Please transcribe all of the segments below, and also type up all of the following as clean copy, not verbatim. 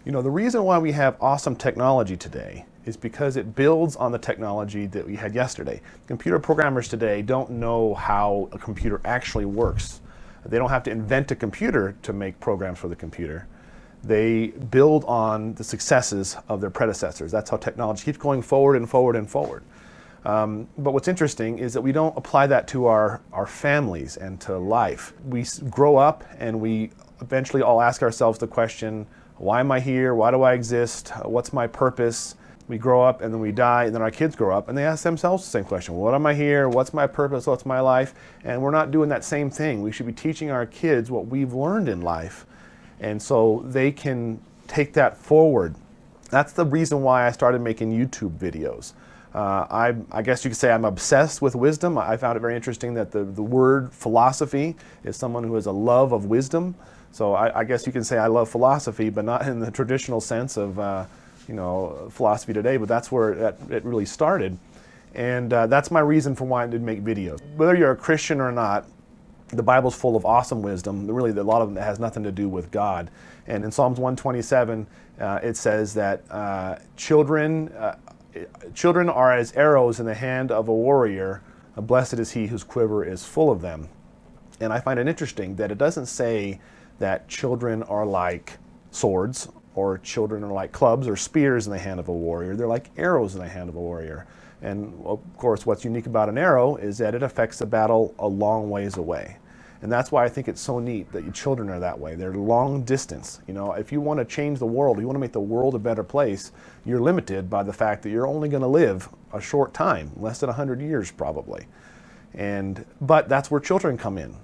You know, the reason why we have awesome technology today is because it builds on the technology that we had yesterday. Computer programmers today don't know how a computer actually works. They don't have to invent a computer to make programs for the computer. They build on the successes of their predecessors. That's how technology keeps going forward and forward and forward. But what's interesting is that we don't apply that to our families and to life. We grow up and we eventually all ask ourselves the question, why am I here? Why do I exist? What's my purpose? We grow up and then we die, and then our kids grow up and they ask themselves the same question. What am I here? What's my purpose? What's my life? And we're not doing that same thing. We should be teaching our kids what we've learned in life, and so they can take that forward. That's the reason why I started making YouTube videos. I guess you could say I'm obsessed with wisdom. I found it very interesting that the word philosophy is someone who has a love of wisdom. So I guess you can say I love philosophy, but not in the traditional sense of philosophy today, but that's where it really started. And that's my reason for wanting to make videos. Whether you're a Christian or not, the Bible's full of awesome wisdom. Really, a lot of them has nothing to do with God. And in Psalms 127, it says that children are as arrows in the hand of a warrior. Blessed is he whose quiver is full of them. And I find it interesting that it doesn't say that children are like swords, or children are like clubs or spears in the hand of a warrior. They're like arrows in the hand of a warrior. And of course, what's unique about an arrow is that it affects the battle a long ways away. And that's why I think it's so neat that your children are that way. They're long distance. You know, if you want to change the world, you want to make the world a better place, you're limited by the fact that you're only going to live a short time, less than 100 years probably. But that's where children come in.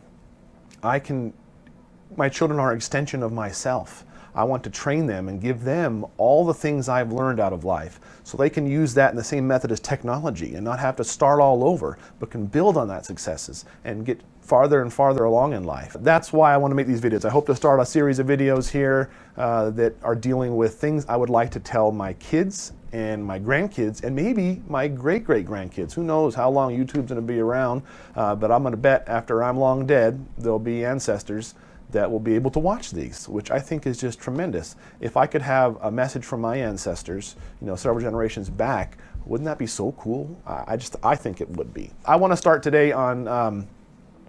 My children are an extension of myself. I want to train them and give them all the things I've learned out of life so they can use that in the same method as technology and not have to start all over, but can build on that successes and get farther and farther along in life. That's why I want to make these videos. I hope to start a series of videos here that are dealing with things I would like to tell my kids and my grandkids and maybe my great-great-grandkids. Who knows how long YouTube's going to be around, but I'm going to bet after I'm long dead, there'll be ancestors that will be able to watch these, which I think is just tremendous. If I could have a message from my ancestors, several generations back, wouldn't that be so cool? I think it would be. I want to start today on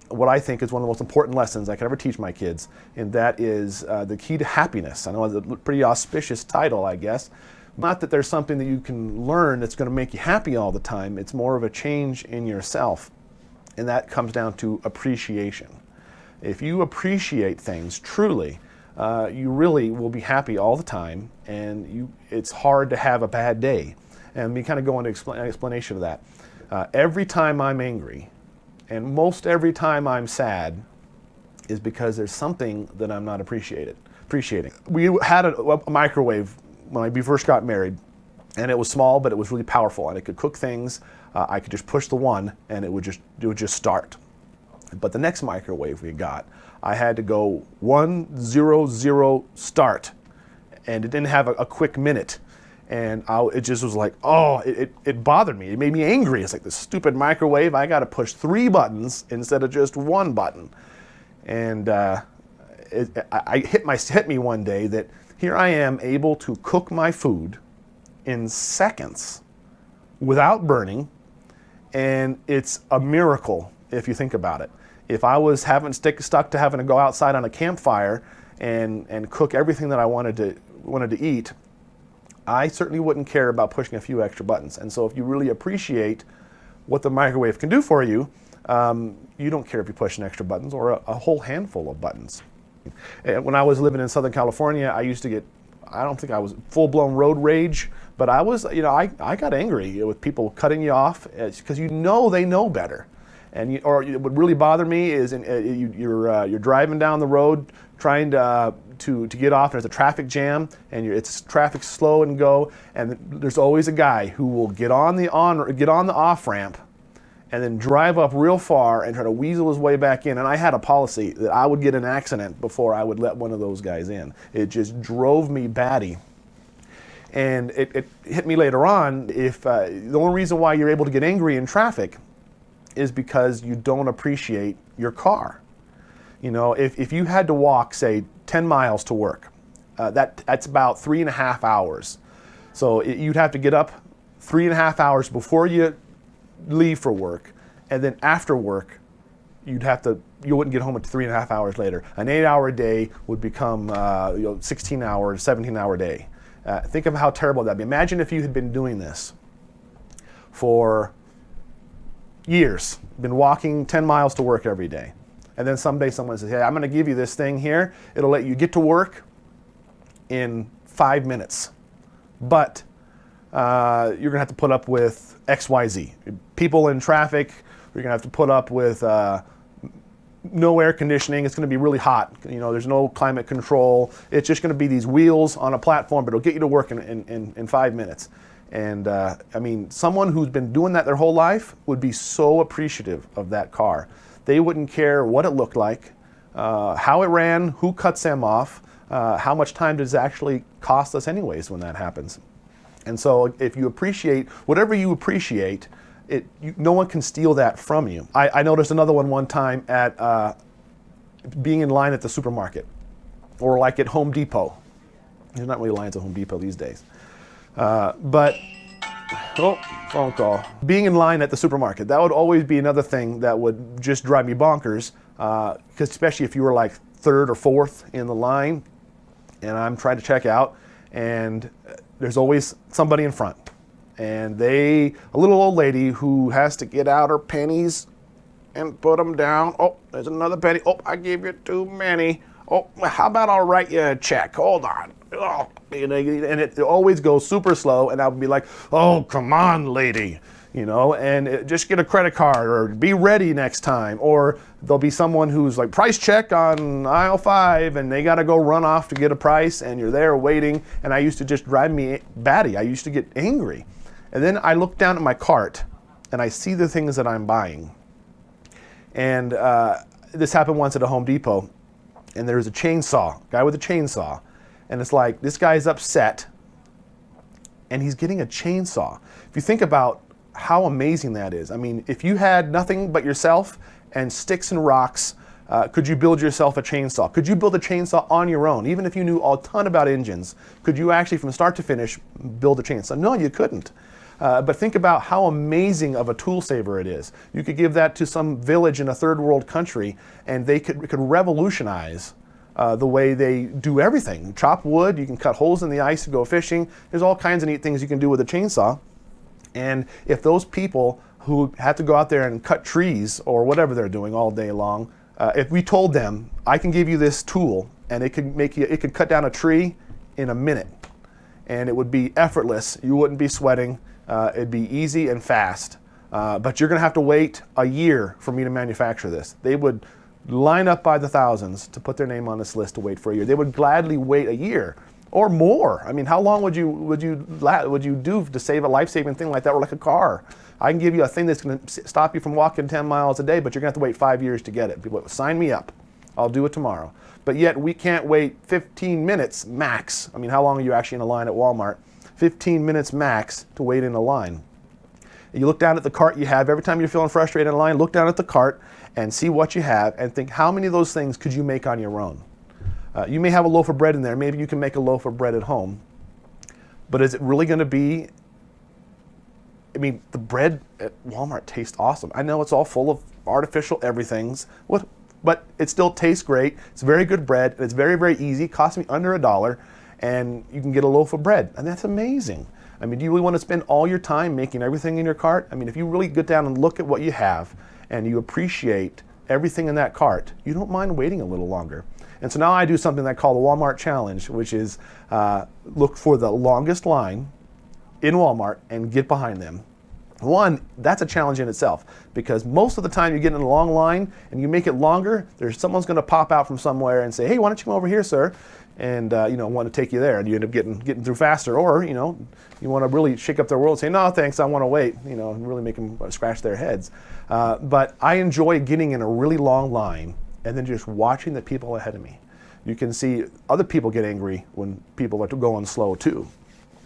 what I think is one of the most important lessons I could ever teach my kids, and that is the key to happiness. I know it's a pretty auspicious title, I guess. Not that there's something that you can learn that's going to make you happy all the time. It's more of a change in yourself, and that comes down to appreciation. If you appreciate things truly, you really will be happy all the time, and it's hard to have a bad day. And we kind of go into an explanation of that. Every time I'm angry, and most every time I'm sad, is because there's something that I'm not appreciating. We had a microwave when we first got married, and it was small, but it was really powerful, and it could cook things. I could just push the one, and it would just start. But the next microwave we got, I had to go 100 start, and it didn't have a quick minute. And it just was like, it bothered me. It made me angry. It's like this stupid microwave. I got to push 3 buttons instead of just 1 button. And it hit me one day that here I am able to cook my food in seconds without burning, and it's a miracle if you think about it. If I was stuck to having to go outside on a campfire and cook everything that I wanted to eat, I certainly wouldn't care about pushing a few extra buttons. And so if you really appreciate what the microwave can do for you, you don't care if you push an extra buttons or a whole handful of buttons. And when I was living in Southern California, I used to get, I don't think I was full-blown road rage, but I was, I got angry with people cutting you off because they know better. Or it would really bother me is you're driving down the road trying to get off, and there's a traffic jam, and it's traffic slow and go, and there's always a guy who will get on the off ramp, and then drive up real far and try to weasel his way back in. And I had a policy that I would get an accident before I would let one of those guys in. It just drove me batty. And it hit me later on. If the only reason why you're able to get angry in traffic is because you don't appreciate your car. If you had to walk, say, 10 miles to work, That's about 3.5 hours. So you'd have to get up 3.5 hours before you leave for work, and then after work, you wouldn't get home until 3.5 hours later. An 8-hour day would become 16 hour, 17-hour day. Think of how terrible that'd be. Imagine if you had been doing this for years, been walking 10 miles to work every day. And then someday someone says, hey, I'm going to give you this thing here. It'll let you get to work in 5 minutes. But you're going to have to put up with XYZ. People in traffic, you're going to have to put up with no air conditioning. It's going to be really hot. There's no climate control. It's just going to be these wheels on a platform, but it'll get you to work in 5 minutes. And someone who's been doing that their whole life would be so appreciative of that car. They wouldn't care what it looked like, how it ran, who cuts them off, how much time does it actually cost us anyways when that happens. And so if you appreciate, whatever you appreciate, no one can steal that from you. I noticed another one time at being in line at the supermarket, or like at Home Depot. There's not really lines at Home Depot these days. Phone call. Being in line at the supermarket, that would always be another thing that would just drive me bonkers, because especially if you were like third or fourth in the line, and I'm trying to check out, and there's always somebody in front. And a little old lady who has to get out her pennies and put them down. Oh, there's another penny. Oh, I gave you too many. Oh, how about I'll write you a check? Hold on. Oh, and it always goes super slow, and I would be like, oh, come on, lady. And just get a credit card, or be ready next time. Or there'll be someone who's like, price check on aisle 5, and they got to go run off to get a price, and you're there waiting. And I used to just drive me batty. I used to get angry. And then I look down at my cart, and I see the things that I'm buying. And this happened once at a Home Depot, and there's a guy with a chainsaw. And it's like, this guy's upset, and he's getting a chainsaw. If you think about how amazing that is. If you had nothing but yourself and sticks and rocks, could you build yourself a chainsaw? Could you build a chainsaw on your own? Even if you knew a ton about engines, could you actually from start to finish build a chainsaw? No, you couldn't. But think about how amazing of a tool saver it is. You could give that to some village in a third world country, and they could revolutionize the way they do everything. Chop wood, you can cut holes in the ice to go fishing. There's all kinds of neat things you can do with a chainsaw. And if those people who have to go out there and cut trees or whatever they're doing all day long, if we told them, I can give you this tool and it could cut down a tree in a minute, and it would be effortless. You wouldn't be sweating. It'd be easy and fast. But you're going to have to wait a year for me to manufacture this. They would line up by the thousands to put their name on this list to wait for a year. They would gladly wait a year or more. How long would you do to save a life-saving thing like that, or like a car? I can give you a thing that's going to stop you from walking 10 miles a day, but you're going to have to wait 5 years to get it. People sign me up. I'll do it tomorrow. But yet we can't wait 15 minutes max. How long are you actually in a line at Walmart? 15 minutes max to wait in a line. You look down at the cart you have. Every time you're feeling frustrated in a line, look down at the cart and see what you have and think, how many of those things could you make on your own? You may have a loaf of bread in there. Maybe you can make a loaf of bread at home. But is it really going to be... the bread at Walmart tastes awesome. I know it's all full of artificial everythings, but it still tastes great. It's very good bread, and it's very, very easy. It costs me under $1, and you can get a loaf of bread, and that's amazing. Do you really want to spend all your time making everything in your cart? If you really get down and look at what you have, and you appreciate everything in that cart, you don't mind waiting a little longer. And so now I do something that I call the Walmart Challenge, which is look for the longest line in Walmart and get behind them. One, that's a challenge in itself, because most of the time you get in a long line and you make it longer, someone's going to pop out from somewhere and say, hey, why don't you come over here, sir? And want to take you there, and you end up getting through faster. Or you want to really shake up their world and say, no, thanks, I want to wait. And really make them scratch their heads. But I enjoy getting in a really long line and then just watching the people ahead of me. You can see other people get angry when people are going slow too.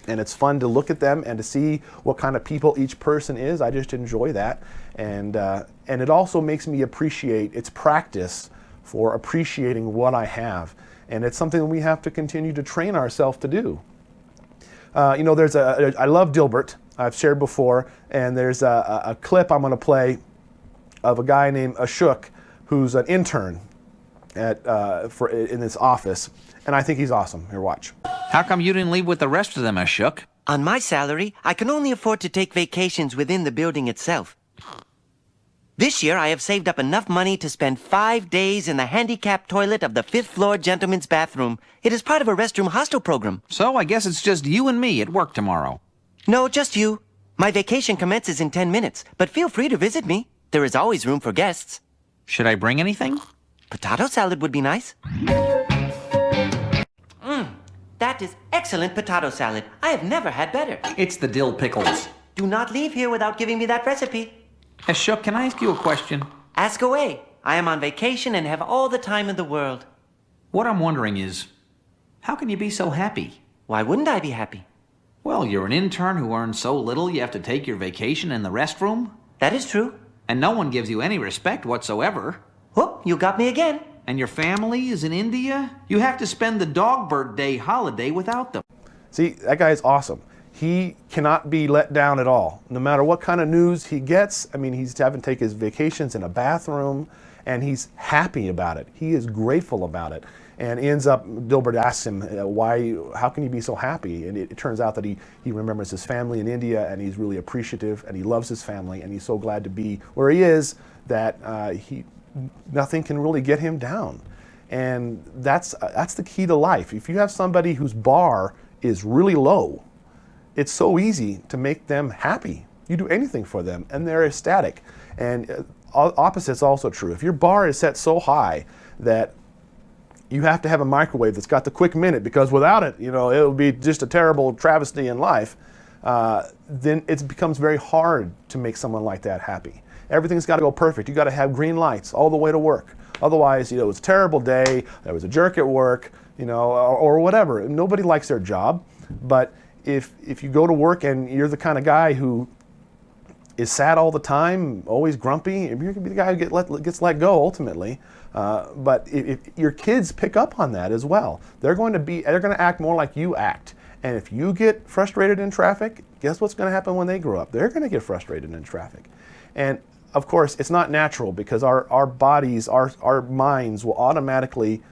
And it's fun to look at them and to see what kind of people each person is. I just enjoy that. And it also makes me appreciate, it's practice for appreciating what I have. And it's something that we have to continue to train ourselves to do. There's I love Dilbert, I've shared before, and there's a clip I'm going to play of a guy named Ashok, who's an intern in this office, and I think he's awesome. Here, watch. How come you didn't leave with the rest of them, Ashok? On my salary, I can only afford to take vacations within the building itself. This year, I have saved up enough money to spend 5 days in the handicapped toilet of the 5th floor gentleman's bathroom. It is part of a restroom hostel program. So I guess it's just you and me at work tomorrow. No, just you. My vacation commences in 10 minutes, but feel free to visit me. There is always room for guests. Should I bring anything? Potato salad would be nice. That is excellent potato salad. I have never had better. It's the dill pickles. Do not leave here without giving me that recipe. Ashok, can I ask you a question? Ask away. I am on vacation and have all the time in the world. What I'm wondering is, how can you be so happy? Why wouldn't I be happy? Well, you're an intern who earns so little you have to take your vacation in the restroom. That is true. And no one gives you any respect whatsoever. Whoop, you got me again. And your family is in India? You have to spend the Dogbird Day holiday without them. See, that guy is awesome. He cannot be let down at all. No matter what kind of news he gets, I mean, he's having to take his vacations in a bathroom, and he's happy about it. He is grateful about it. And ends up, Dilbert asks him, how can you be so happy? And it turns out that he remembers his family in India, and he's really appreciative, and he loves his family, and he's so glad to be where he is that nothing can really get him down. And that's the key to life. If you have somebody whose bar is really low, it's so easy to make them happy. You do anything for them, and they're ecstatic. And opposite's also true. If your bar is set so high that you have to have a microwave that's got the quick minute, because without it, it'll be just a terrible travesty in life, then it becomes very hard to make someone like that happy. Everything's got to go perfect. You got to have green lights all the way to work. Otherwise, it's a terrible day, there was a jerk at work, or whatever. Nobody likes their job, but if you go to work and you're the kind of guy who is sad all the time, always grumpy, you're going to be the guy who gets let go ultimately. But if your kids pick up on that as well, they're going to act more like you act. And if you get frustrated in traffic, guess what's going to happen when they grow up? They're going to get frustrated in traffic. And of course, it's not natural, because our bodies, our minds will automatically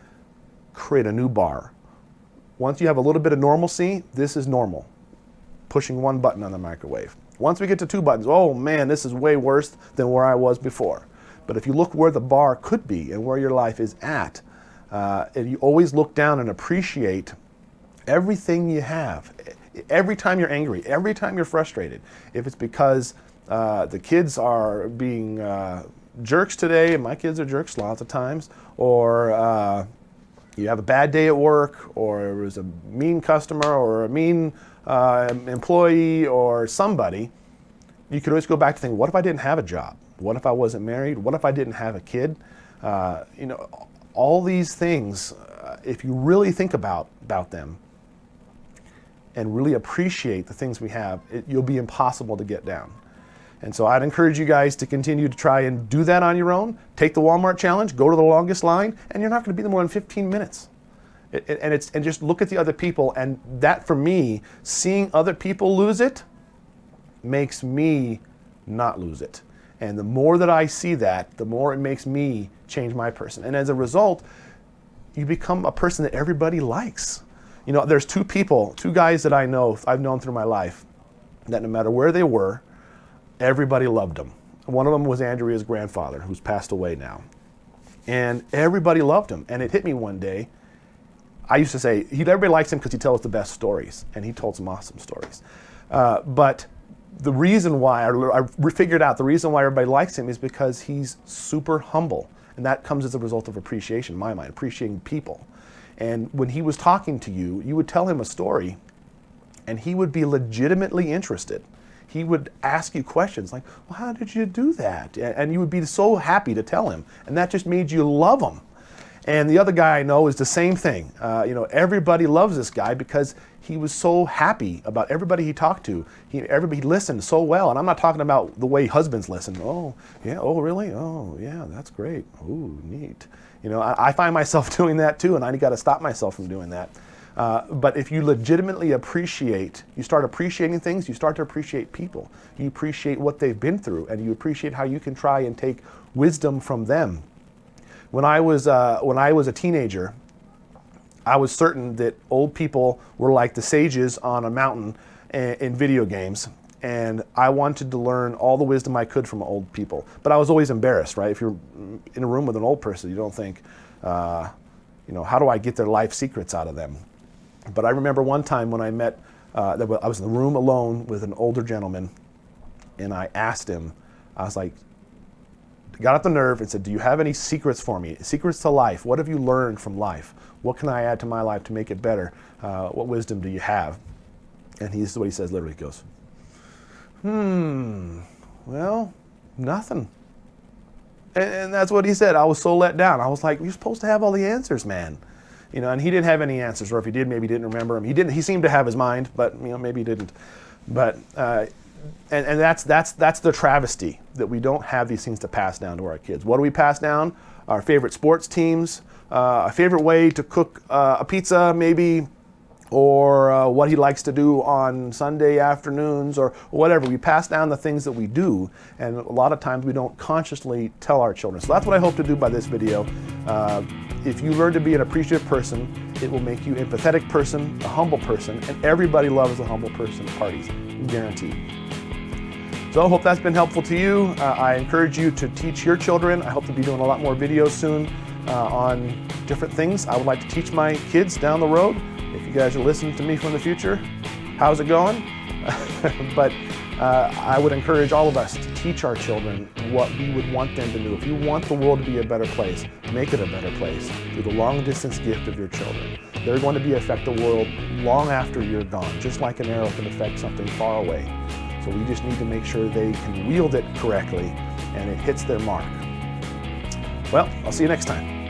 create a new bar. Once you have a little bit of normalcy, this is normal. Pushing one button on the microwave. Once we get to 2 buttons, oh man, this is way worse than where I was before. But if you look where the bar could be and where your life is at, and you always look down and appreciate everything you have, every time you're angry, every time you're frustrated, if it's because the kids are being jerks today, and my kids are jerks lots of times, or you have a bad day at work, or there was a mean customer, or a mean employee, or somebody, you could always go back to think, what if I didn't have a job? What if I wasn't married? What if I didn't have a kid? All these things, if you really think about them and really appreciate the things we have, you'll be impossible to get down. And so I'd encourage you guys to continue to try and do that on your own. Take the Walmart challenge, go to the longest line, and you're not going to be there more than 15 minutes. And just look at the other people, and that, for me, seeing other people lose it makes me not lose it. And the more that I see that, the more it makes me change my person. And as a result, you become a person that everybody likes. There's two guys that I've known through my life, that no matter where they were, everybody loved them. One of them was Andrea's grandfather, who's passed away now. And everybody loved him. And it hit me one day. I used to say, everybody likes him because he tells the best stories. And he told some awesome stories. But the reason why, I figured out the reason why everybody likes him is because he's super humble. And that comes as a result of appreciation, in my mind, appreciating people. And when he was talking to you, you would tell him a story, and he would be legitimately interested. He would ask you questions like, well, how did you do that? And you would be so happy to tell him. And that just made you love him. And the other guy I know is the same thing. Everybody loves this guy because he was so happy about everybody he talked to. Everybody listened so well. And I'm not talking about the way husbands listen. Oh, yeah, oh, really? Oh, yeah, that's great. Ooh, neat. You know, I find myself doing that too, and I got to stop myself from doing that. But if you legitimately appreciate, you start appreciating things, you start to appreciate people. You appreciate what they've been through, and you appreciate how you can try and take wisdom from them. When I was a teenager, I was certain that old people were like the sages on a mountain in video games, and I wanted to learn all the wisdom I could from old people. But I was always embarrassed, right? If you're in a room with an old person, you don't think, you know, how do I get their life secrets out of them? But I remember one time when I met, I was in the room alone with an older gentleman, and I asked him, I was like, got up the nerve and said, do you have any secrets for me? Secrets to life. What have you learned from life? What can I add to my life to make it better? What wisdom do you have? And this is what he says, literally. He goes, well, nothing. And that's what he said. I was so let down. I was like, you're supposed to have all the answers, man. You know, and he didn't have any answers, or if he did, maybe he didn't remember them. He didn't. He seemed to have his mind, but you know, maybe he didn't. But and that's the travesty, that we don't have these things to pass down to our kids. What do we pass down? Our favorite sports teams, a favorite way to cook a pizza, maybe, or what he likes to do on Sunday afternoons, or whatever. We pass down the things that we do, and a lot of times we don't consciously tell our children. So that's what I hope to do by this video. If you learn to be an appreciative person, it will make you an empathetic person, a humble person, and everybody loves a humble person at parties, guaranteed. So I hope that's been helpful to you. I encourage you to teach your children. I hope to be doing a lot more videos soon on different things I would like to teach my kids down the road. If you guys are listening to me from the future, how's it going? But I would encourage all of us to teach our children what we would want them to do. If you want the world to be a better place, make it a better place through the long-distance gift of your children. They're going to affect the world long after you're gone, just like an arrow can affect something far away. So we just need to make sure they can wield it correctly and it hits their mark. Well, I'll see you next time.